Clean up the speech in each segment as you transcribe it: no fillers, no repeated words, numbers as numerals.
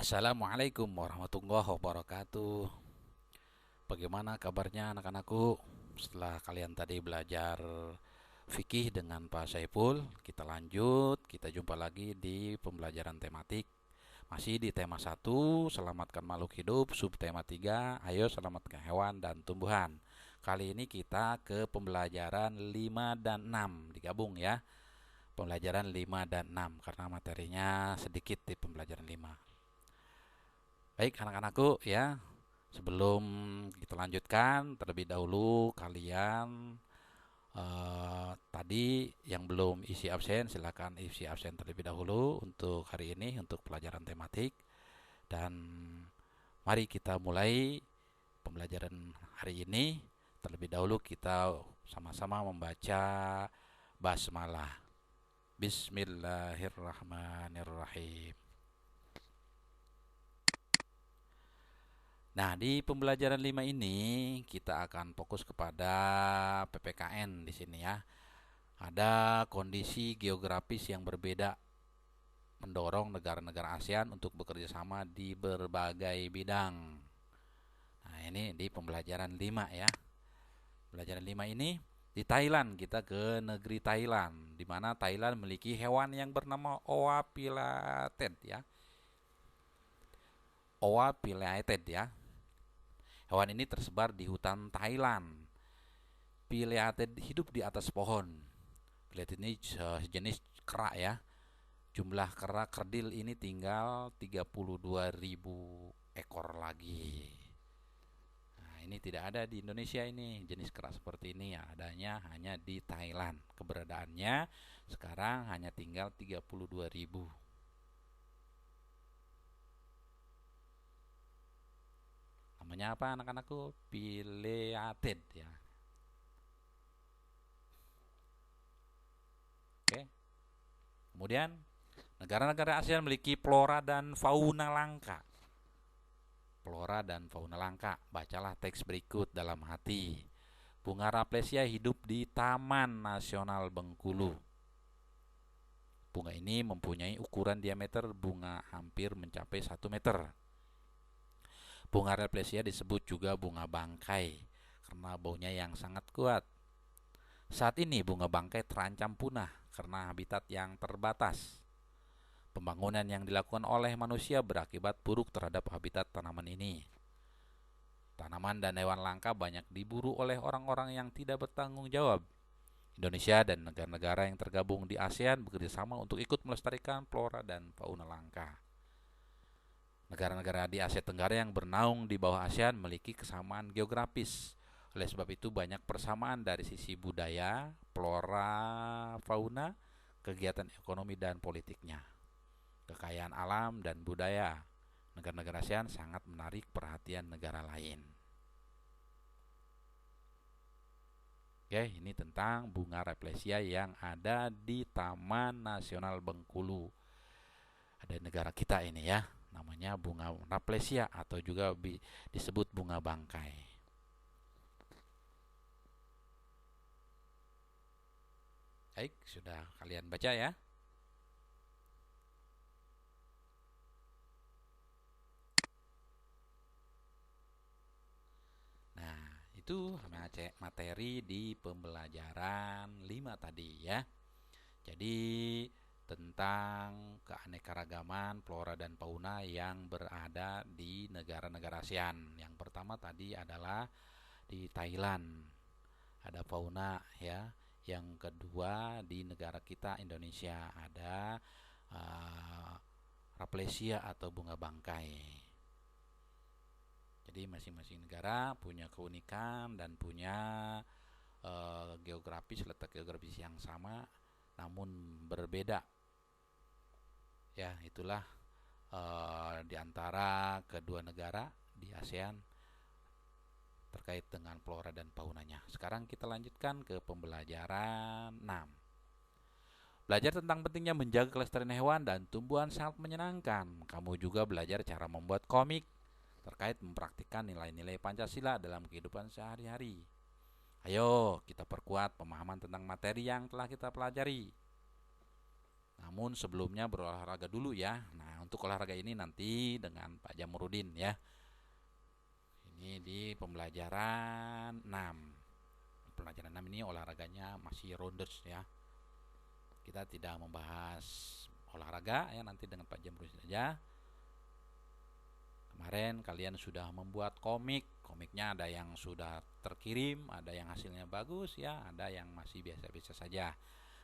Assalamualaikum warahmatullahi wabarakatuh. Bagaimana kabarnya anak-anakku? Setelah kalian tadi belajar fikih dengan Pak Saiful, kita lanjut, kita jumpa lagi di pembelajaran tematik. Masih di tema 1, selamatkan makhluk hidup, subtema 3, ayo selamatkan hewan dan tumbuhan. Kali ini kita ke pembelajaran 5 dan 6, digabung ya. Pembelajaran 5 dan 6 karena materinya sedikit di pembelajaran 5. Baik anak-anakku ya, sebelum kita lanjutkan terlebih dahulu kalian tadi yang belum isi absen silakan isi absen terlebih dahulu untuk hari ini untuk pelajaran tematik. Dan mari kita mulai pembelajaran hari ini. Terlebih dahulu kita sama-sama membaca basmalah. Bismillahirrahmanirrahim. Nah, di pembelajaran 5 ini kita akan fokus kepada PPKN di sini ya. Ada kondisi geografis yang berbeda mendorong negara-negara ASEAN untuk bekerja sama di berbagai bidang. Nah, ini di pembelajaran 5 ya. Pembelajaran 5 ini di Thailand, kita ke negeri Thailand di mana Thailand memiliki hewan yang bernama Oa pileated ya. Oa pileated ya. Hewan ini tersebar di hutan Thailand. Pileated hidup di atas pohon. Pileated ini sejenis kera ya. Jumlah kera kerdil ini tinggal 32.000 ekor lagi. Nah, ini tidak ada di Indonesia ini. Jenis kera seperti ini ya, adanya hanya di Thailand. Keberadaannya sekarang hanya tinggal 32.000. Namanya apa anak-anakku? Pileated ya. Oke. Kemudian negara-negara ASEAN memiliki flora dan fauna langka. Flora dan fauna langka. Bacalah teks berikut dalam hati. Bunga Raplesia hidup di Taman Nasional Bengkulu. Bunga ini mempunyai ukuran diameter bunga hampir mencapai 1 meter. Bunga Raplesia disebut juga bunga bangkai karena baunya yang sangat kuat. Saat ini bunga bangkai terancam punah karena habitat yang terbatas. Pembangunan yang dilakukan oleh manusia berakibat buruk terhadap habitat tanaman ini. Tanaman dan hewan langka banyak diburu oleh orang-orang yang tidak bertanggung jawab. Indonesia dan negara-negara yang tergabung di ASEAN bekerjasama untuk ikut melestarikan flora dan fauna langka. Negara-negara di Asia Tenggara yang bernaung di bawah ASEAN memiliki kesamaan geografis. Oleh sebab itu banyak persamaan dari sisi budaya, flora, fauna, kegiatan ekonomi dan politiknya. Kekayaan alam dan budaya negara-negara ASEAN sangat menarik perhatian negara lain. Oke, ini tentang bunga Raplesia yang ada di Taman Nasional Bengkulu. Ada negara kita ini ya, namanya bunga Raplesia atau juga disebut bunga bangkai. Baik, sudah kalian baca ya. Nah, itu materi di pembelajaran 5 tadi ya. Jadi tentang keanekaragaman flora dan fauna yang berada di negara-negara ASEAN. Yang pertama tadi adalah di Thailand, ada fauna ya. Yang kedua di negara kita Indonesia ada uh, Raplesia atau bunga bangkai. Jadi masing-masing negara punya keunikan dan punya letak geografis yang sama namun berbeda. Ya, itulah di antara kedua negara di ASEAN terkait dengan flora dan faunanya. Sekarang kita lanjutkan ke pembelajaran 6. Belajar tentang pentingnya menjaga kelestarian hewan dan tumbuhan sangat menyenangkan. Kamu juga belajar cara membuat komik terkait mempraktikkan nilai-nilai Pancasila dalam kehidupan sehari-hari. Ayo kita perkuat pemahaman tentang materi yang telah kita pelajari. Namun sebelumnya berolahraga dulu ya. Nah, untuk olahraga ini nanti dengan Pak Jamurudin ya. Ini di pembelajaran 6. Pembelajaran 6 ini olahraganya masih rounders ya. Kita tidak membahas olahraga ya, nanti dengan Pak Jamurudin saja. Kemarin kalian sudah membuat komik. Komiknya ada yang sudah terkirim, ada yang hasilnya bagus ya, ada yang masih biasa-biasa saja.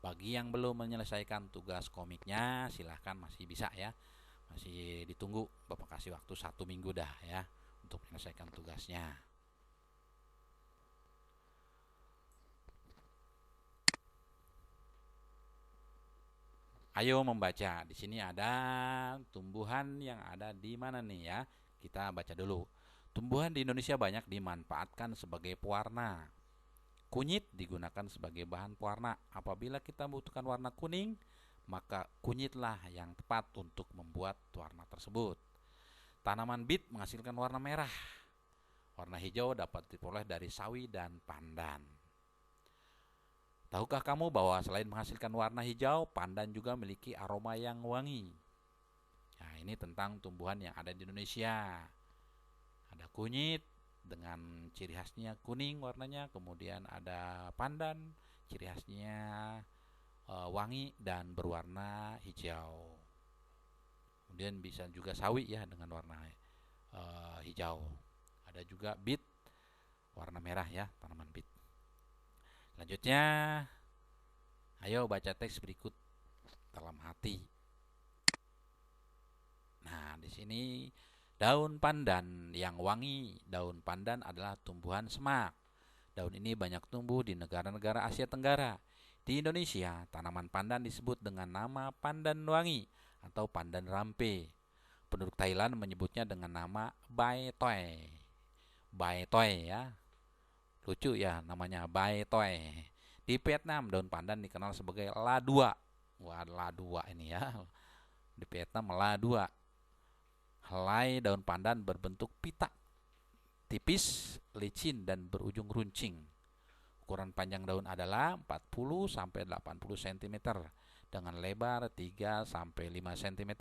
Bagi yang belum menyelesaikan tugas komiknya, silahkan masih bisa ya. Masih ditunggu, Bapak kasih waktu 1 minggu dah ya untuk menyelesaikan tugasnya. Ayo membaca. Di sini ada tumbuhan yang ada di mana nih ya? Kita baca dulu. Tumbuhan di Indonesia banyak dimanfaatkan sebagai pewarna. Kunyit digunakan sebagai bahan pewarna. Apabila kita membutuhkan warna kuning, maka kunyitlah yang tepat untuk membuat warna tersebut. Tanaman bit menghasilkan warna merah. Warna hijau dapat diperoleh dari sawi dan pandan. Tahukah kamu bahwa selain menghasilkan warna hijau, pandan juga memiliki aroma yang wangi? Nah, ini tentang tumbuhan yang ada di Indonesia. Ada kunyit dengan ciri khasnya kuning warnanya, kemudian ada pandan, ciri khasnya wangi dan berwarna hijau. Kemudian bisa juga sawi ya dengan warna hijau. Ada juga bit warna merah ya, tanaman bit. Selanjutnya, ayo baca teks berikut dalam hati. Nah, di sini daun pandan yang wangi. Daun pandan adalah tumbuhan semak. Daun ini banyak tumbuh di negara-negara Asia Tenggara. Di Indonesia, tanaman pandan disebut dengan nama pandan wangi atau pandan rampe. Penduduk Thailand menyebutnya dengan nama bai toi. Bai toi ya. Lucu ya namanya bai toi. Di Vietnam daun pandan dikenal sebagai la dua. Wah, la dua ini ya. Di Vietnam la dua. Helai daun pandan berbentuk pita, tipis, licin dan berujung runcing. Ukuran panjang daun adalah 40 sampai 80 cm dengan lebar 3 sampai 5 cm.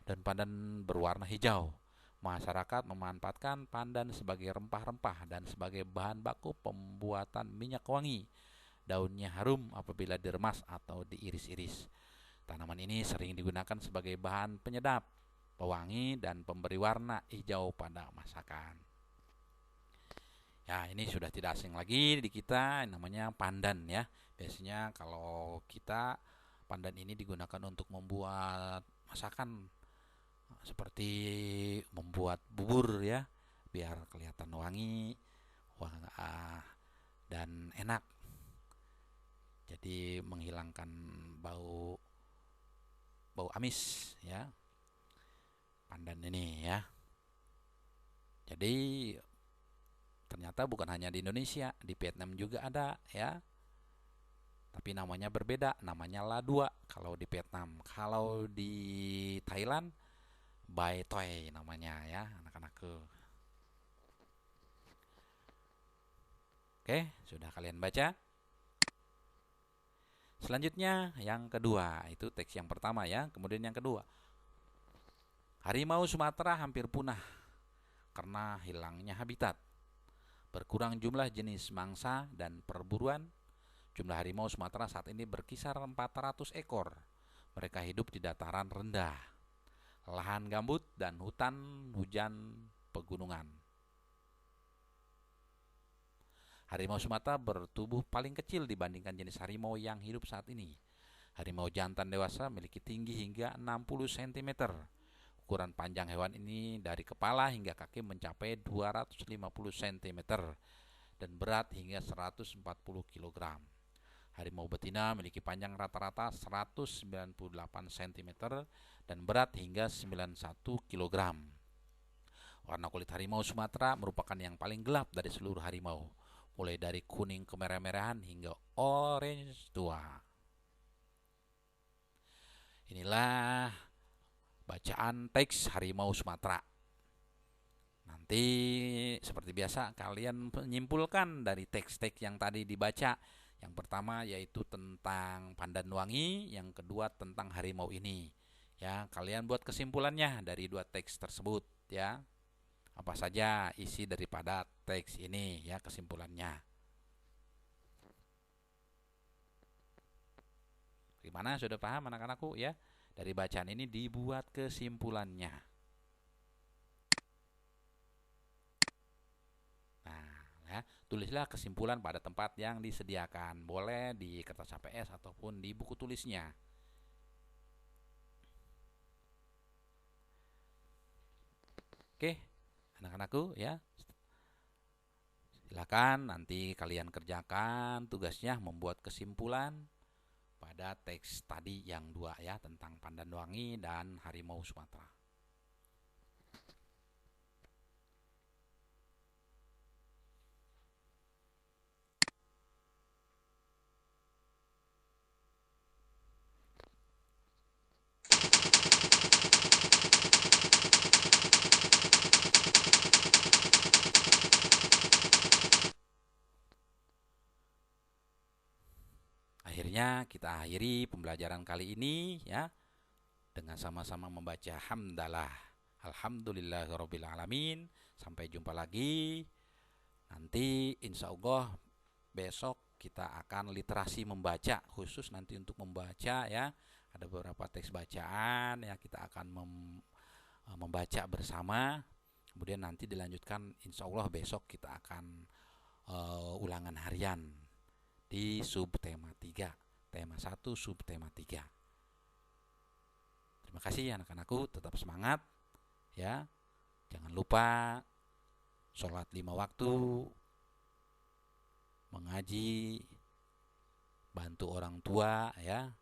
Daun pandan berwarna hijau. Masyarakat memanfaatkan pandan sebagai rempah-rempah dan sebagai bahan baku pembuatan minyak wangi. Daunnya harum apabila diremas atau diiris-iris. Tanaman ini sering digunakan sebagai bahan penyedap, pewangi, dan pemberi warna hijau pada masakan. Ya, ini sudah tidak asing lagi di kita, namanya pandan ya. Biasanya kalau kita pandan ini digunakan untuk membuat masakan seperti membuat bubur ya, biar kelihatan wangi, dan enak. Jadi menghilangkan bau amis ya. Pandan ini ya. Jadi ternyata bukan hanya di Indonesia, di Vietnam juga ada ya. Tapi namanya berbeda, namanya la dua kalau di Vietnam. Kalau di Thailand bai toi namanya ya, anak-anakku. Oke, sudah kalian baca? Selanjutnya yang kedua, itu teks yang pertama ya, kemudian yang kedua. Harimau Sumatera hampir punah karena hilangnya habitat. Berkurang jumlah jenis mangsa dan perburuan. Jumlah harimau Sumatera saat ini berkisar 400 ekor. Mereka hidup di dataran rendah, lahan gambut, dan hutan hujan pegunungan. Harimau Sumatera bertubuh paling kecil dibandingkan jenis harimau yang hidup saat ini. Harimau jantan dewasa memiliki tinggi hingga 60 cm. Ukuran panjang hewan ini dari kepala hingga kaki mencapai 250 cm dan berat hingga 140 kg. Harimau betina memiliki panjang rata-rata 198 cm dan berat hingga 91 kg. Warna kulit harimau Sumatera merupakan yang paling gelap dari seluruh harimau, mulai dari kuning kemerah-merahan hingga orange tua. Inilah bacaan teks harimau Sumatera. Nanti seperti biasa kalian menyimpulkan dari teks-teks yang tadi dibaca, Yang pertama yaitu tentang Pandanwangi, yang kedua tentang harimau ini. Ya, kalian buat kesimpulannya dari dua teks tersebut ya. Apa saja isi daripada teks ini ya, kesimpulannya. Gimana, sudah paham anak-anakku ya? Dari bacaan ini dibuat kesimpulannya. Nah, ya, tulislah kesimpulan pada tempat yang disediakan. Boleh di kertas HPS ataupun di buku tulisnya. Oke, anak-anakku ya. Silakan nanti kalian kerjakan tugasnya membuat kesimpulan pada teks tadi yang dua ya, tentang Pandanwangi dan harimau Sumatera. Akhirnya kita akhiri pembelajaran kali ini ya, dengan sama-sama membaca hamdalah. Alhamdulillahirabbil alamin. Sampai jumpa lagi. Nanti insya Allah besok kita akan literasi membaca, khusus nanti untuk membaca ya. Ada beberapa teks bacaan ya, kita akan membaca bersama. Kemudian nanti dilanjutkan insya Allah besok kita akan ulangan harian di subtema 3, tema 1 subtema 3. Terima kasih anak-anakku, tetap semangat ya. Jangan lupa sholat 5 waktu, mengaji, bantu orang tua ya.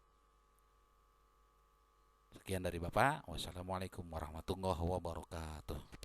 Sekian dari Bapak. Wassalamualaikum warahmatullahi wabarakatuh.